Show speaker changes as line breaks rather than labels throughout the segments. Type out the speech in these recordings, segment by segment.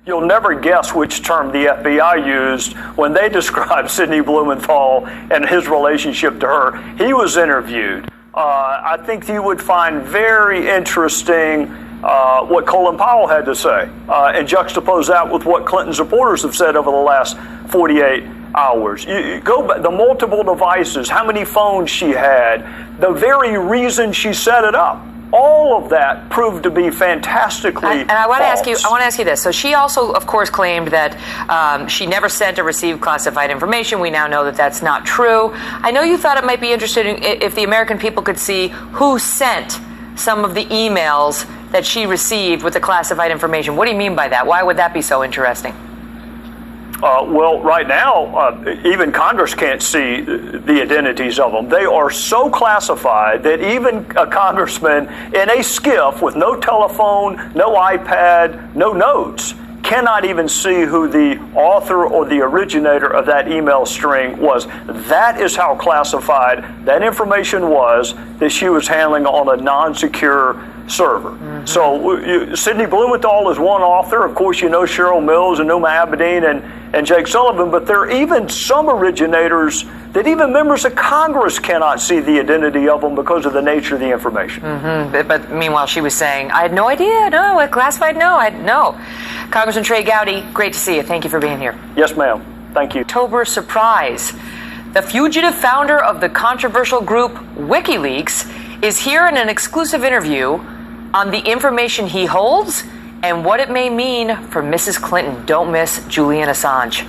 You'll never guess which term the FBI used when they described Sidney Blumenthal and his relationship to her. He was interviewed. I think you would find very interesting what Colin Powell had to say and juxtapose that with what Clinton supporters have said over the last 48 hours. You go back, the multiple devices, how many phones she had, the very reason she set it up. All of that proved to be fantastically
and I want
false.
to ask you this. So she also, of course, claimed that she never sent or received classified information. We now know that that's not true. I know you thought it might be interesting if the American people could see who sent some of the emails that she received with the classified information. What do you mean by that? Why would that be so interesting?
Well, right now, even Congress can't see the identities of them. They are so classified that even a congressman in a skiff with no telephone, no iPad, no notes, cannot even see who the author or the originator of that email string was. That is how classified that information was that she was handling on a non-secure server. Mm-hmm. So Sidney Blumenthal is one author. Of course, you know Cheryl Mills and Numa Abedin and Jake Sullivan, but there are even some originators that even members of Congress cannot see the identity of them because of the nature of the information.
Mm-hmm. But meanwhile, she was saying, I had no idea. No, classified? No, no. Congressman Trey Gowdy, great to see you. Thank you for being here.
Yes, ma'am. Thank you.
October surprise. The fugitive founder of the controversial group WikiLeaks is here in an exclusive interview on the information he holds and what it may mean for Mrs. Clinton. Don't miss Julian Assange.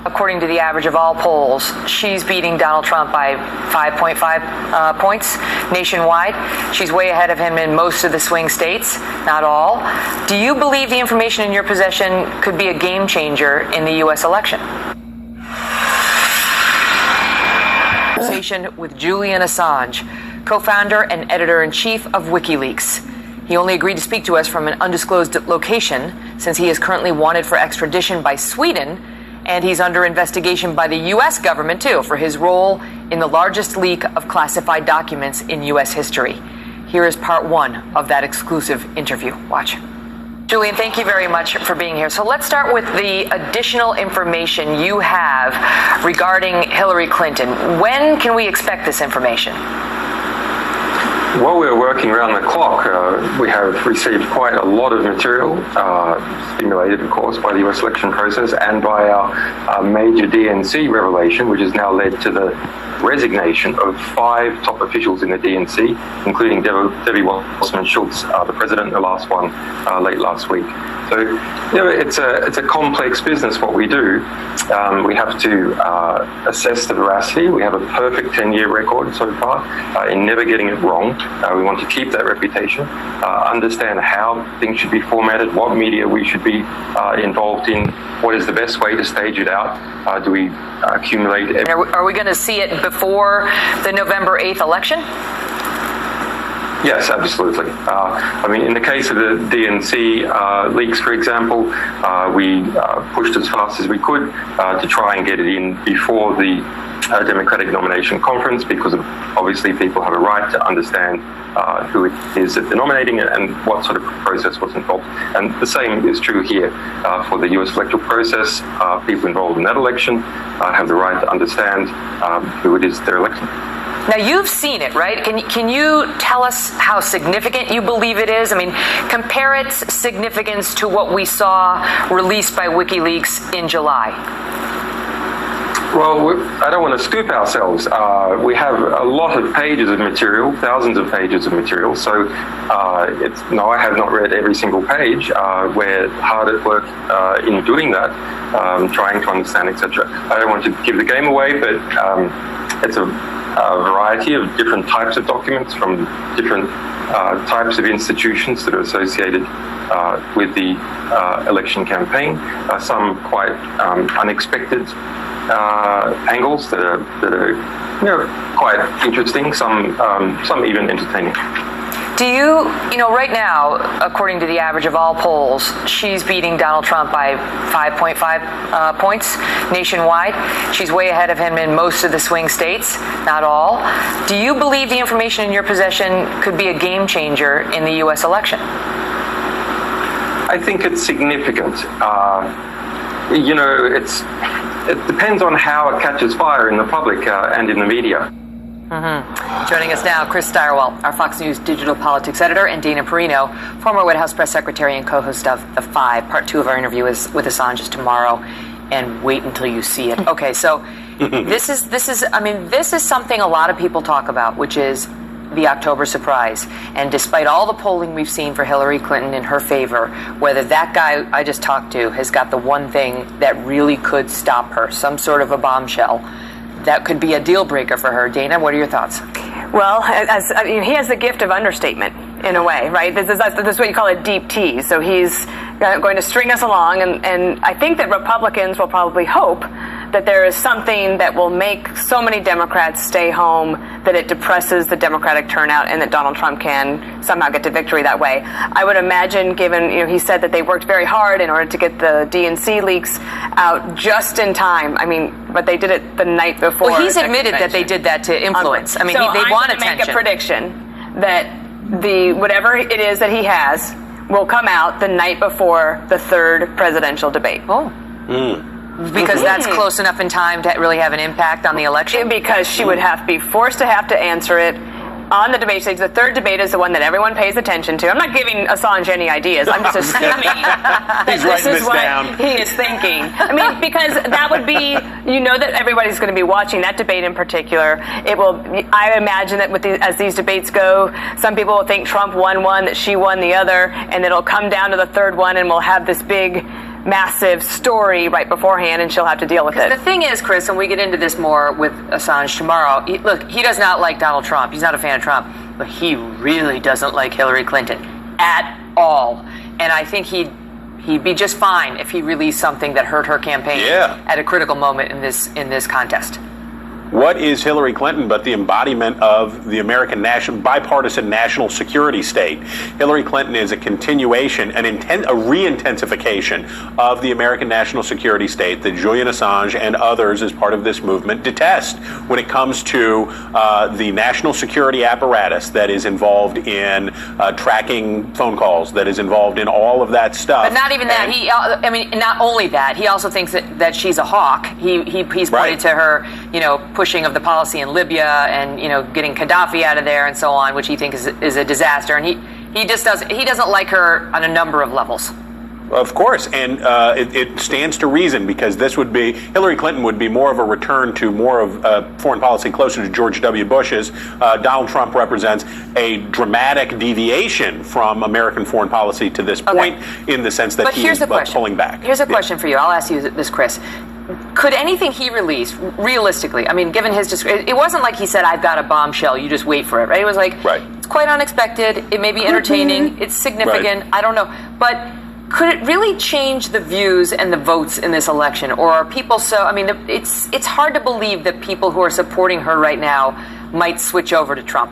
According to the average of all polls, she's beating Donald Trump by 5.5 points nationwide. She's way ahead of him in most of the swing states, not all. Do you believe the information in your possession could be a game changer in the U.S. election? Conversation with Julian Assange, co-founder and editor-in-chief of WikiLeaks. He only agreed to speak to us from an undisclosed location since he is currently wanted for extradition by Sweden, and he's under investigation by the U.S. government, too, for his role in the largest leak of classified documents in U.S. history. Here is part one of that exclusive interview. Watch. Julian, thank you very much for being here. So let's start with the additional information you have regarding Hillary Clinton. When can we expect this information?
While we're working around the clock, we have received quite a lot of material, stimulated, of course, by the US election process and by our major DNC revelation, which has now led to the resignation of 5 top officials in the DNC, including Debbie Wasserman Schultz, the president, the last one, late last week. So, it's a complex business, what we do. We have to assess the veracity. We have a perfect 10-year record so far in never getting it wrong. We want to keep that reputation, understand how things should be formatted, what media we should be involved in, what is the best way to stage it out. Do we accumulate...
Are we going to see it before the November 8th election?
Yes, absolutely. In the case of the DNC leaks, for example, we pushed as fast as we could to try and get it in before the Democratic nomination conference, because obviously people have a right to understand who it is that they're nominating and what sort of process was involved. And the same is true here for the US electoral process. People involved in that election have the right to understand who it is they're electing.
Now, you've seen it, right? Can you tell us how significant you believe it is? I mean, compare its significance to what we saw released by WikiLeaks in July.
Well, I don't want to scoop ourselves. We have a lot of pages of material, thousands of pages of material. So, no, I have not read every single page. We're hard at work in doing that, trying to understand, etc. I don't want to give the game away, but it's a variety of different types of documents from different types of institutions that are associated with the election campaign. Some quite unexpected angles that are quite interesting. Some even entertaining.
Do you right now, according to the average of all polls, she's beating Donald Trump by 5.5 points nationwide. She's way ahead of him in most of the swing states, not all. Do you believe the information in your possession could be a game changer in the U.S. election?
I think it's significant. It depends on how it catches fire in the public and in the media.
Joining us now, Chris Stirewalt, our Fox News digital politics editor, and Dana Perino, former White House press secretary and co-host of The Five. Part 2 of our interview is with Assange is tomorrow, and wait until you see it. Okay, so this is something a lot of people talk about, which is the October surprise. And despite all the polling we've seen for Hillary Clinton in her favor, whether that guy I just talked to has got the one thing that really could stop her, some sort of a bombshell, that could be a deal breaker for her. Dana, what are your thoughts?
Well, he has the gift of understatement in a way, right? This is what you call a deep tease. So he's going to string us along, and I think that Republicans will probably hope that there is something that will make so many Democrats stay home that it depresses the Democratic turnout and that Donald Trump can somehow get to victory that way. I would imagine, given, he said that they worked very hard in order to get the DNC leaks out just in time. I mean, but they did it the night before.
Well, he's admitted that they did that to influence. I mean,
so
they want attention.
I'm going to make a prediction that whatever it is that he has will come out the night before the third presidential debate.
Oh. Because that's close enough in time to really have an impact on the election?
Because she would be forced to answer it on the debate stage. The third debate is the one that everyone pays attention to. I'm not giving Assange any ideas. I'm just assuming that this is what he is thinking. I mean, because that would be, that everybody's going to be watching that debate in particular. It will. I imagine that as these debates go, some people will think Trump won one, that she won the other, and it'll come down to the third one, and we'll have this big, massive story right beforehand, and she'll have to deal with it.
The thing is, Chris, and we get into this more with Assange tomorrow, he does not like Donald Trump. He's not a fan of Trump, but he really doesn't like Hillary Clinton at all. And I think he'd be just fine if he released something that hurt her campaign at a critical moment in this contest.
What is Hillary Clinton but the embodiment of the American bipartisan national security state? Hillary Clinton is a continuation, a re-intensification of the American national security state that Julian Assange and others as part of this movement detest when it comes to the national security apparatus that is involved in tracking phone calls, that is involved in all of that stuff.
But not even that. Not only that, he also thinks that she's a hawk. He's pointed to her, pushing of the policy in Libya and getting Gaddafi out of there and so on, which he thinks is a disaster, and he doesn't like her on a number of levels.
Of course, and it stands to reason, because Hillary Clinton would be more of a return to more of foreign policy closer to George W. Bush's. Donald Trump represents a dramatic deviation from American foreign policy to this point, in the sense that he's pulling back.
Here's a question for you. I'll ask you this, Chris. Could anything he released, realistically, given his description, it wasn't like he said, I've got a bombshell, you just wait for it, right? It was like, It's quite unexpected, it may be entertaining, it's significant, I don't know. But could it really change the views and the votes in this election? Or are people it's hard to believe that people who are supporting her right now might switch over to Trump.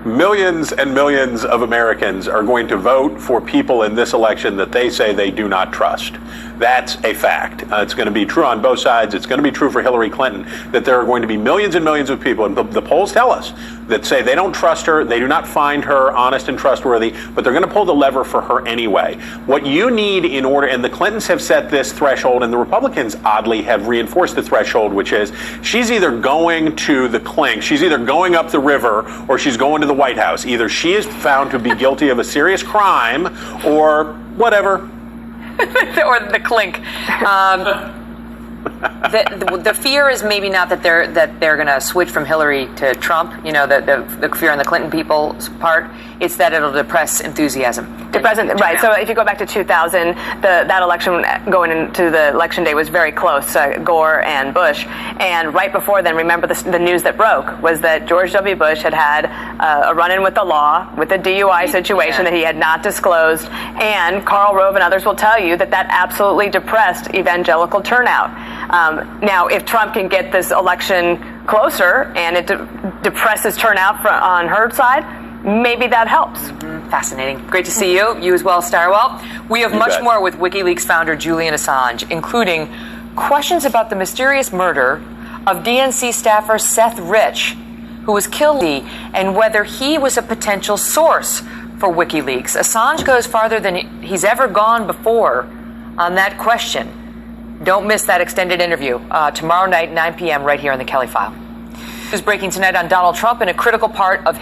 Millions and millions of Americans are going to vote for people in this election that they say they do not trust. That's a fact. It's going to be true on both sides. It's going to be true for Hillary Clinton, that there are going to be millions and millions of people, and the polls tell us, that say they don't trust her, they do not find her honest and trustworthy, but they're going to pull the lever for her anyway. What you need in order, and the Clintons have set this threshold, and the Republicans oddly have reinforced the threshold, which is she's either going to the clink, she's either going up the river, or she's going to the White House. Either she is found to be guilty of a serious crime, or whatever.
Or the clink. The fear is maybe not that they're going to switch from Hillary to Trump. The fear on the Clinton people's part. It's that it'll depress enthusiasm.
Right. So if you go back to 2000, that election going into the election day was very close, Gore and Bush. And right before then, remember the news that broke was that George W. Bush had a run-in with the law, with the DUI situation that he had not disclosed. And Karl Rove and others will tell you that absolutely depressed evangelical turnout. Now, if Trump can get this election closer and it depresses turnout on her side, maybe that helps.
Fascinating. Great to see you. You as well, Stirewalt. We have much more with WikiLeaks founder Julian Assange, including questions about the mysterious murder of DNC staffer Seth Rich, who was killed, and whether he was a potential source for WikiLeaks. Assange goes farther than he's ever gone before on that question. Don't miss that extended interview tomorrow night, 9 p.m. right here on the Kelly File. News breaking tonight on Donald Trump in a critical part of